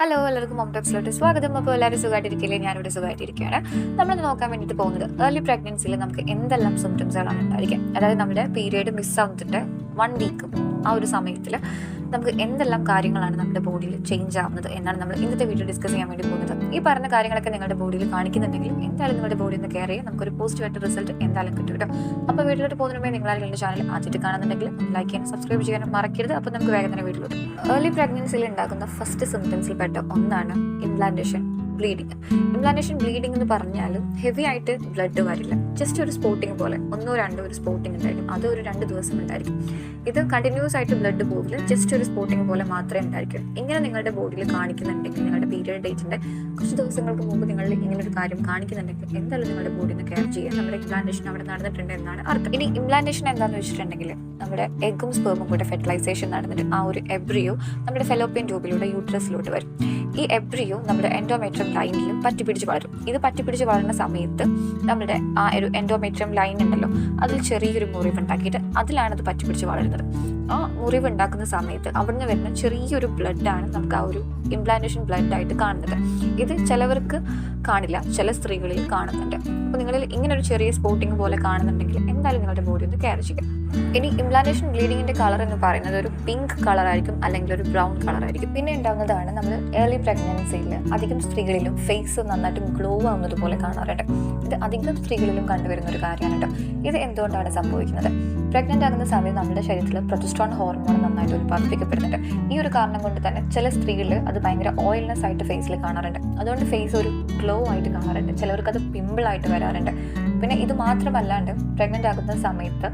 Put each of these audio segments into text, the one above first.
Hello, എല്ലാവർക്കും mom ടോക്സിലോട്ട് സ്വാഗതം. അപ്പോൾ എല്ലാവരും സുഖമായിട്ടിരിക്കില്ലേ? ഞാനിവിടെ സുഖമായിട്ടിരിക്കുകയാണ്. നമ്മൾ നോക്കാൻ വേണ്ടിയിട്ട് പോകുന്നത് ഏർലി പ്രഗ്നൻസിയിൽ നമുക്ക് എന്തെല്ലാം സിംറ്റംസുകളാണ് ഉണ്ടായിരിക്കുക. അതായത് നമ്മുടെ പീരിയഡ് മിസ്സാവുന്നതിൻ്റെ 1 വീക്ക് ആ ഒരു സമയത്തിൽ നമുക്ക് എന്തെല്ലാം കാര്യങ്ങളാണ് നമ്മുടെ ബോഡിയിൽ ചേഞ്ച് ആവുന്നത് എന്നാണ് നമ്മൾ ഇന്നത്തെ വീഡിയോ ഡിസ്കസ് ചെയ്യാൻ വേണ്ടി പോകുന്നത്. ഈ പറഞ്ഞ കാര്യങ്ങളൊക്കെ നിങ്ങളുടെ ബോഡിയിൽ കാണിക്കുന്നുണ്ടെങ്കിൽ എന്തായാലും നിങ്ങളുടെ ബോഡിയിൽ നിന്ന് കെയർ ചെയ്യുക, നമുക്കൊരു പോസിറ്റീവായിട്ട് റിസൾട്ട് എന്തായാലും കിട്ടും കേട്ടോ. അപ്പോൾ വീട്ടിലോട്ട് പോകുന്നതിന് നിങ്ങളാണെങ്കിൽ എൻ്റെ ചാനൽ ആദ്യമായിട്ട് കാണുന്നുണ്ടെങ്കിൽ ലൈക്ക് ചെയ്യാനും സബ്സ്ക്രൈബ് ചെയ്യാനും മറക്കരുത്. അപ്പോൾ നമുക്ക് വേഗം തന്നെ വീട്ടിലോട്ട്. ഏർലി പ്രഗ്നൻസിയിൽ ഉണ്ടാകുന്ന ഫസ്റ്റ് സിംറ്റംസിൽ പെട്ട ഒന്നാണ് ഇംപ്ലാന്റേഷൻ ബ്ലീഡിങ്. ഇംപ്ലാന്റേഷൻ ബ്ലീഡിംഗ് എന്ന് പറഞ്ഞാൽ ഹെവി ആയിട്ട് ബ്ലഡ് വരില്ല, ജസ്റ്റ് ഒരു സ്പോട്ടിങ് പോലെ 1-2 ഒരു സ്പോട്ടിങ് ഉണ്ടായിരിക്കും. അത് ഒരു 2 ദിവസം ഉണ്ടായിരിക്കും. ഇത് കണ്ടിന്യൂസ് ആയിട്ട് ബ്ലഡ് പോകില്ല, ജസ്റ്റ് ഒരു സ്പോട്ടിങ് പോലെ മാത്രമേ ഉണ്ടായിരിക്കും. ഇങ്ങനെ നിങ്ങളുടെ ബോഡിയിൽ കാണിക്കുന്നുണ്ടെങ്കിൽ, നിങ്ങളുടെ പീരിയഡ് ഡേറ്റിൻ്റെ കുറച്ച് ദിവസങ്ങൾക്ക് മുമ്പ് നിങ്ങൾ ഇങ്ങനെ ഒരു കാര്യം കാണിക്കുന്നുണ്ടെങ്കിൽ എന്തായാലും നിങ്ങളുടെ ബോഡിയിൽ നിന്ന് കെയർ ചെയ്യുക. നമ്മുടെ ഇംപ്ലാന്റേഷൻ അവിടെ നടന്നിട്ടുണ്ട് എന്നാണ് അർത്ഥം. ഇനി ഇംപ്ലാന്റേഷൻ എന്താണെന്ന് വെച്ചിട്ടുണ്ടെങ്കിൽ നമ്മുടെ എഗ്ഗും സ്പേമും കൂടെ ഫെർട്ടിലൈസേഷൻ നടന്നിട്ട് ആ ഒരു എബ്രിയോ നമ്മുടെ ഫെലോപ്പിയൻ ട്യൂബിലൂടെ യൂട്രസിലോട്ട് വരും. ഈ എബ്രിയോ നമ്മുടെ എൻഡോമെട്രിയം ലൈനിൽ പറ്റിപ്പിടിച്ച് വളരും. ഇത് പറ്റിപ്പിടിച്ച് വളരുന്ന സമയത്ത് നമ്മുടെ ആ ഒരു എൻഡോമെട്രിയം ലൈൻ ഉണ്ടല്ലോ, അതിൽ ചെറിയൊരു മുറിവ് ഉണ്ടാക്കിയിട്ട് അതിലാണ് അത് പറ്റിപ്പിടിച്ച് വളരുന്നത്. ആ മുറിവ് ഉണ്ടാക്കുന്ന സമയത്ത് അവിടുന്ന് വരുന്ന ചെറിയൊരു ബ്ലഡാണ് നമുക്ക് ആ ഒരു ഇംപ്ലാന്റേഷൻ ബ്ലഡായിട്ട് കാണുന്നത്. ഇത് ചിലവർക്ക് കാണില്ല, ചില സ്ത്രീകളിൽ കാണുന്നുണ്ട്. അപ്പോൾ നിങ്ങളിൽ ഇങ്ങനെ ഒരു ചെറിയ സ്പോട്ടിങ് പോലെ കാണുന്നുണ്ടെങ്കിൽ എന്തായാലും നിങ്ങളുടെ ബോഡി ഒന്ന് കെയർ ചെയ്യുക. ഇനി ഇംപ്ലാന്റേഷൻ ബ്ലീഡിങ്ങിന്റെ കളർ എന്ന് പറയുന്നത് ഒരു പിങ്ക് കളറായിരിക്കും, അല്ലെങ്കിൽ ഒരു ബ്രൗൺ കളറായിരിക്കും. പിന്നെ ഉണ്ടാകുന്നതാണ് നമ്മൾ ഏർലി പ്രഗ്നൻസിയിൽ അധികം സ്ത്രീകളിലും ഫേസ് നന്നായിട്ട് ഗ്ലോ ആവുന്നത് പോലെ കാണാറുണ്ട്. ഇത് അധികം സ്ത്രീകളിലും കണ്ടുവരുന്ന ഒരു കാര്യമാണ് കേട്ടോ. ഇത് എന്തുകൊണ്ടാണ് സംഭവിക്കുന്നത്? പ്രഗ്നന്റ് ആകുന്ന സമയത്ത് നമ്മുടെ ശരീരത്തിൽ പ്രൊജസ്ട്രോൺ ഹോർമോൺ നന്നായിട്ട് ഉൽപ്പാദിപ്പിക്കപ്പെടുന്നുണ്ട്. ഈ ഒരു കാരണം കൊണ്ട് തന്നെ ചില സ്ത്രീകളിൽ അത് ഭയങ്കര ഓയിൽനെസ് ആയിട്ട് ഫേസിൽ കാണാറുണ്ട്. അതുകൊണ്ട് ഫേസ് ഒരു ഗ്ലോ ആയിട്ട് കാണാറുണ്ട്. ചിലവർക്ക് അത് പിമ്പിളായിട്ട് വരാറുണ്ട്. പിന്നെ ഇത് മാത്രമല്ലാണ്ട് പ്രഗ്നന്റ് ആകുന്ന സമയത്ത്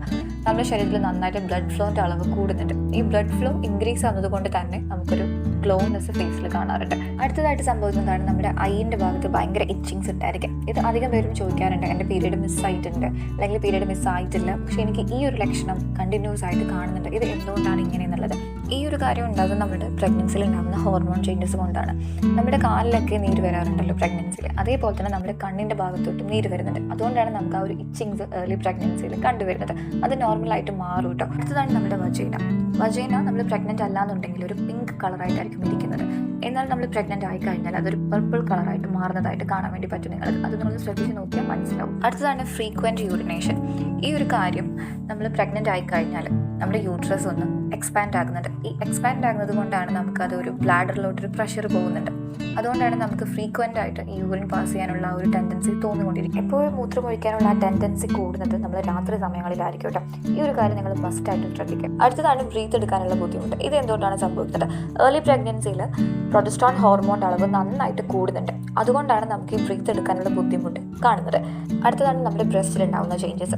നമ്മുടെ ശരീരത്തിൽ നന്നായിട്ട് ബ്ലഡ് ഫ്ലോന്റെ അളവ് കൂടുന്നുണ്ട്. ഈ ബ്ലഡ് ഫ്ലോ ഇൻക്രീസ് ആവുന്നത് കൊണ്ട് തന്നെ നമുക്കൊരു ഗ്ലോനെസ് ഫേസിൽ കാണാറുണ്ട്. അടുത്തതായിട്ട് സംഭവിക്കുന്നതാണ് നമ്മുടെ ഐൻ്റെ ഭാഗത്ത് ഭയങ്കര ഇച്ചിങ്സ് ഉണ്ടായിരിക്കും. ഇത് അധികം പേരും ചോദിക്കാറുണ്ട്, എൻ്റെ പീരീഡ് മിസ്സായിട്ടുണ്ട് അല്ലെങ്കിൽ പീരീഡ് മിസ്സായിട്ടില്ല, പക്ഷെ എനിക്ക് ഈ ഒരു ലക്ഷണം കണ്ടിന്യൂസ് ആയിട്ട് കാണുന്നുണ്ട്, ഇത് എന്തുകൊണ്ടാണ് ഇങ്ങനെ എന്നുള്ളത്. ഈ ഒരു കാര്യം ഉണ്ടാകുന്നത് നമ്മുടെ പ്രഗ്നൻസിയിൽ ഉണ്ടാകുന്ന ഹോർമോൺ ചേഞ്ചസ് കൊണ്ടാണ്. നമ്മുടെ കാലിലൊക്കെ നീര് വരാറുണ്ടല്ലോ പ്രഗ്നൻസിയിൽ, അതേപോലെ തന്നെ നമ്മുടെ കണ്ണിൻ്റെ ഭാഗത്തോട്ടും നീര് വരുന്നുണ്ട്. അതുകൊണ്ടാണ് നമുക്ക് ആ ഒരു ഇച്ചിങ്സ് ഏർലി പ്രഗ്നൻസിയിൽ കണ്ടുവരുന്നത്. അത് നോർമലായിട്ട് മാറും കേട്ടോ. അടുത്തതാണ് നമ്മുടെ വജൈന നമ്മൾ പ്രഗ്നന്റ് അല്ലാന്നുണ്ടെങ്കിൽ ഒരു പിങ്ക് കളറായിട്ടായിരിക്കും ഇരിക്കുന്നത്. എന്നാൽ നമ്മൾ പ്രഗ്നന്റ് ആയി കഴിഞ്ഞാൽ അതൊരു പർപ്പിൾ കളറായിട്ട് മാറുന്നതായിട്ട് കാണാൻ വേണ്ടി പറ്റും. നിങ്ങൾക്ക് അത് നിങ്ങൾ ശ്രദ്ധിച്ച് നോക്കിയാൽ മനസ്സിലാവും. അടുത്തതാണ് ഫ്രീക്വൻറ്റ് യൂറിനേഷൻ. ഈ ഒരു കാര്യം നമ്മൾ പ്രഗ്നന്റ് ആയി കഴിഞ്ഞാൽ നമ്മുടെ യൂട്രസ് ഒന്ന് എക്സ്പാൻഡ് ആകുന്നുണ്ട്. ഈ എക്സ്പാൻഡ് ആകുന്നത് കൊണ്ടാണ് നമുക്കത് ഒരു ബ്ലാഡറിലോട്ടൊരു പ്രഷർ പോകുന്നുണ്ട്. അതുകൊണ്ടാണ് നമുക്ക് ഫ്രീക്വൻ്റ് ആയിട്ട് ഈ യൂറിൻ പാസ് ചെയ്യാനുള്ള ആ ഒരു ടെൻഡൻസി തോന്നിക്കൊണ്ടിരിക്കും. എപ്പോഴും മൂത്രമൊഴിക്കാനുള്ള ആ ടെൻഡൻസി കൂടുന്നത് നമ്മൾ രാത്രി സമയങ്ങളിലായിരിക്കും കേട്ടോ. ഈ ഒരു കാര്യം നിങ്ങൾ മസ്റ്റായിട്ട് ശ്രദ്ധിക്കുക. അടുത്തതാണ് ബ്രീത്ത് എടുക്കാനുള്ള ബുദ്ധിമുട്ട്. ഇത് എന്തുകൊണ്ടാണ് സംഭവിക്കുന്നത്? ഏർലി പ്രഗ്നൻസിയിൽ പ്രൊജസ്ട്രോൺ ഹോർമോണിൻ്റെ അളവ് നന്നായിട്ട് കൂടുന്നുണ്ട്. അതുകൊണ്ടാണ് നമുക്ക് ഈ ബ്രീത്ത് എടുക്കാനുള്ള ബുദ്ധിമുട്ട് കാണുന്നത്. അടുത്തതാണ് നമ്മുടെ ബ്രസ്റ്റിൽ ഉണ്ടാകുന്ന ചേഞ്ചസ്.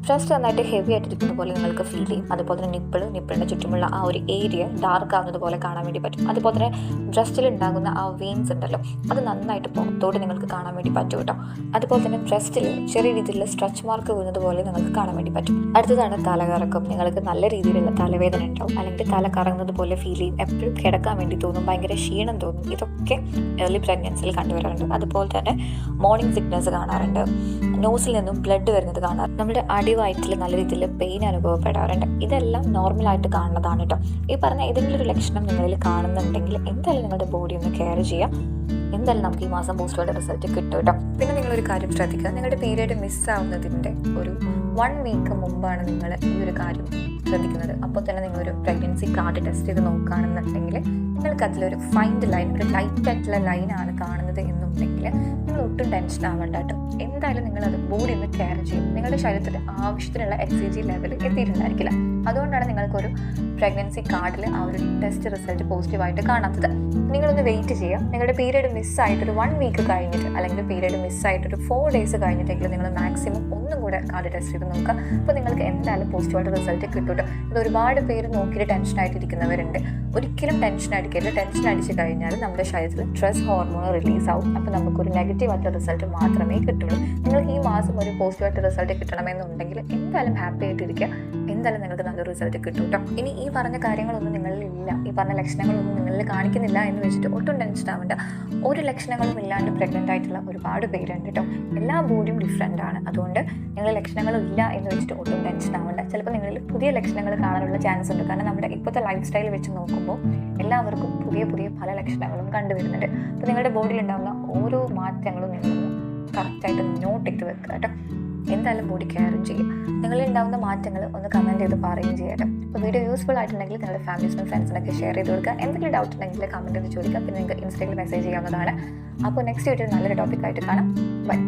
ബ്രസ്റ്റ് നന്നായിട്ട് ഹെവി ആയിട്ടിരിക്കുന്ന പോലെ നിങ്ങൾക്ക് ഫീൽ ചെയ്യും. അതുപോലെ തന്നെ നിപ്പിളിൻ്റെ ചുറ്റുമുള്ള ആ ഒരു ഏരിയ ഡാർക്ക് ആവുന്നത് പോലെ കാണാൻ വേണ്ടി പറ്റും. അതുപോലെ തന്നെ ബ്രസ്റ്റിൽ ഉണ്ടാകുന്ന ആ വെയിൻസ് ഉണ്ടല്ലോ, അത് നന്നായിട്ട് പുറത്തോട്ട് നിങ്ങൾക്ക് കാണാൻ വേണ്ടി പറ്റും കേട്ടോ. അതുപോലെ തന്നെ ബ്രസ്റ്റിൽ ചെറിയ രീതിയിലുള്ള സ്ട്രെച്ച് മാർക്ക് വീഴുന്നത് പോലെ നിങ്ങൾക്ക് കാണാൻ വേണ്ടി പറ്റും. അടുത്തതാണ് തലകറക്കം. നിങ്ങൾക്ക് നല്ല രീതിയിലുള്ള തലവേദന ഉണ്ടാവും, അല്ലെങ്കിൽ തല കറങ്ങുന്നത് പോലെ ഫീൽ ചെയ്യും. എപ്പോഴും കിടക്കാൻ വേണ്ടി തോന്നും, ഭയങ്കര ക്ഷീണം തോന്നും. ഇതൊക്കെ ഏർലി പ്രഗ്നൻസിയിൽ കണ്ടുവരാറുണ്ട്. അതുപോലെ തന്നെ മോർണിംഗ് സിക്നസ് കാണാറുണ്ട്, നോസിൽ നിന്നും ബ്ലഡ് വരുന്നത് കാണാറുണ്ട്, നമ്മുടെ അടിവയറ്റിൽ നല്ല രീതിയിൽ പെയിൻ അനുഭവപ്പെടാറുണ്ട്. ഇതെല്ലാം നോർമലായിട്ട് കാണുന്നതാണ് കേട്ടോ. ഈ പറഞ്ഞ ഏതെങ്കിലും ഒരു ലക്ഷണം നിങ്ങളിൽ കാണുന്നുണ്ടെങ്കിൽ എന്തായാലും നിങ്ങളുടെ ബോഡി ഒന്ന് കെയർ ചെയ്യുക. എന്തായാലും നമുക്ക് ഈ മാസം പോസ്റ്റോടെ റിസൾട്ട് കിട്ടും കേട്ടോ. പിന്നെ നിങ്ങളൊരു കാര്യം ശ്രദ്ധിക്കുക, നിങ്ങളുടെ പീരിയഡ് മിസ്സാവുന്നതിൻ്റെ ഒരു 1 വീക്ക് മുമ്പാണ് നിങ്ങൾ ഈ ഒരു കാര്യം ശ്രദ്ധിക്കുന്നത്. അപ്പോൾ തന്നെ നിങ്ങളൊരു പ്രഗ്നൻസി കാർഡ് ടെസ്റ്റ് ചെയ്ത് നോക്കുകയാണെന്നുണ്ടെങ്കിൽ നിങ്ങൾക്ക് അതിലൊരു ഫൈൻഡ് ലൈൻ, ഒരു ലൈറ്റ് ആയിട്ടുള്ള ലൈനാണ് കാണുന്നത് എന്നുണ്ടെങ്കിൽ നിങ്ങൾ ഒട്ടും ടെൻഷൻ ആവേണ്ട കേട്ടോ. എന്തായാലും നിങ്ങളത് ബോഡി ഒന്ന് കെയർ ചെയ്യും. നിങ്ങളുടെ ശരീരത്തിൽ ആവശ്യത്തിനുള്ള HCG ലെവൽ എത്തിയിട്ടുണ്ടായിരിക്കില്ല. അതുകൊണ്ടാണ് നിങ്ങൾക്കൊരു പ്രഗ്നൻസി കാർഡിൽ ആ ഒരു ടെസ്റ്റ് റിസൾട്ട് പോസിറ്റീവായിട്ട് കാണാത്തത്. നിങ്ങളൊന്ന് വെയിറ്റ് ചെയ്യുക. നിങ്ങളുടെ പീരിയഡ് മിസ്സായിട്ടൊരു 1 വീക്ക് കഴിഞ്ഞിട്ട്, അല്ലെങ്കിൽ പീരിയഡ് മിസ്സായിട്ടൊരു 4 ഡേയ്സ് കഴിഞ്ഞിട്ടെങ്കിലും നിങ്ങൾ മാക്സിമം ഒന്നും കൂടെ കാർഡ് ടെസ്റ്റ് ചെയ്ത് നോക്കുക. അപ്പോൾ നിങ്ങൾക്ക് എന്തായാലും പോസിറ്റീവായിട്ട് റിസൾട്ട് കിട്ടും. ഇത് ഒരുപാട് പേര് നോക്കിയിട്ട് ടെൻഷനായിട്ടിരിക്കുന്നവരുണ്ട്. ഒരിക്കലും ടെൻഷൻ അടിക്കരുത്. ടെൻഷൻ അടിച്ച് കഴിഞ്ഞാൽ നമ്മുടെ ശരീരത്തിൽ സ്ട്രെസ് ഹോർമോൺ റിലീസ് ആവും. അപ്പോൾ നമുക്കൊരു നെഗറ്റീവായിട്ടുള്ള റിസൾട്ട് മാത്രമേ കിട്ടുള്ളൂ. നിങ്ങൾക്ക് ഈ മാസം ഒരു പോസിറ്റീവായിട്ട് റിസൾട്ട് കിട്ടണമെന്നുണ്ടെങ്കിൽ എന്തായാലും ഹാപ്പി ആയിട്ടിരിക്കുക. എന്തായാലും നിങ്ങൾക്ക് നല്ലൊരു റിസൾട്ട് കിട്ടും കേട്ടോ. ഇനി ഈ പറഞ്ഞ കാര്യങ്ങളൊന്നും നിങ്ങളിൽ ഇല്ല, ഈ പറഞ്ഞ ലക്ഷണങ്ങളൊന്നും നിങ്ങളിൽ കാണിക്കുന്നില്ല എന്ന് വെച്ചിട്ട് ഒട്ടും ടെൻഷൻ ആവേണ്ട. ഒരു ലക്ഷണങ്ങളും ഇല്ലാണ്ട് പ്രഗ്നൻ്റ് ആയിട്ടുള്ള ഒരുപാട് പേരുണ്ട് കേട്ടോ. എല്ലാ ബോഡിയും ഡിഫറെൻ്റ് ആണ്. അതുകൊണ്ട് നിങ്ങൾ ലക്ഷണങ്ങളും ഇല്ല എന്ന് വെച്ചിട്ട് ഒട്ടും ടെൻഷൻ ആവേണ്ട. ചിലപ്പോൾ നിങ്ങളിൽ പുതിയ ലക്ഷണങ്ങൾ കാണാനുള്ള ചാൻസ് ഉണ്ട്. കാരണം നമ്മുടെ ഇപ്പോഴത്തെ ലൈഫ് സ്റ്റൈൽ വെച്ച് നോക്കുമ്പോൾ എല്ലാവർക്കും പുതിയ പുതിയ പല ലക്ഷണങ്ങളും കണ്ടുവരുന്നുണ്ട്. അപ്പോൾ നിങ്ങളുടെ ബോഡിയിൽ ഉണ്ടാകുന്ന ഓരോ മാറ്റങ്ങളും നിങ്ങളൊന്ന് കറക്റ്റായിട്ട് നോട്ട് ചെയ്ത് വെക്കുക കേട്ടോ. എന്തായാലും ബോഡി കെയറും ചെയ്യും. നിങ്ങളിൽ ഉണ്ടാകുന്ന മാറ്റങ്ങൾ ഒന്ന് കമൻറ്റ് ചെയ്ത് പറയുകയും ചെയ്യാം. അപ്പോൾ വീഡിയോ യൂസ്ഫുൾ ആയിട്ടുണ്ടെങ്കിൽ നിങ്ങളുടെ ഫാമിലീസിനും ഫ്രണ്ട്സിനൊക്കെ ഷെയർ ചെയ്ത് കൊടുക്കുക. എന്തെങ്കിലും ഡൗട്ട് ഉണ്ടെങ്കിൽ കമൻറ്റ് ചെയ്ത് ചോദിക്കുക. പിന്നെ നിങ്ങൾക്ക് ഇൻസ്റ്റയിൽ മെസ്സേജ് ചെയ്യാവുന്നതാണ്. അപ്പോൾ നെക്സ്റ്റ് വീഡിയോ നല്ലൊരു ടോപ്പിക്കായിട്ട് കാണാം. ബൈ.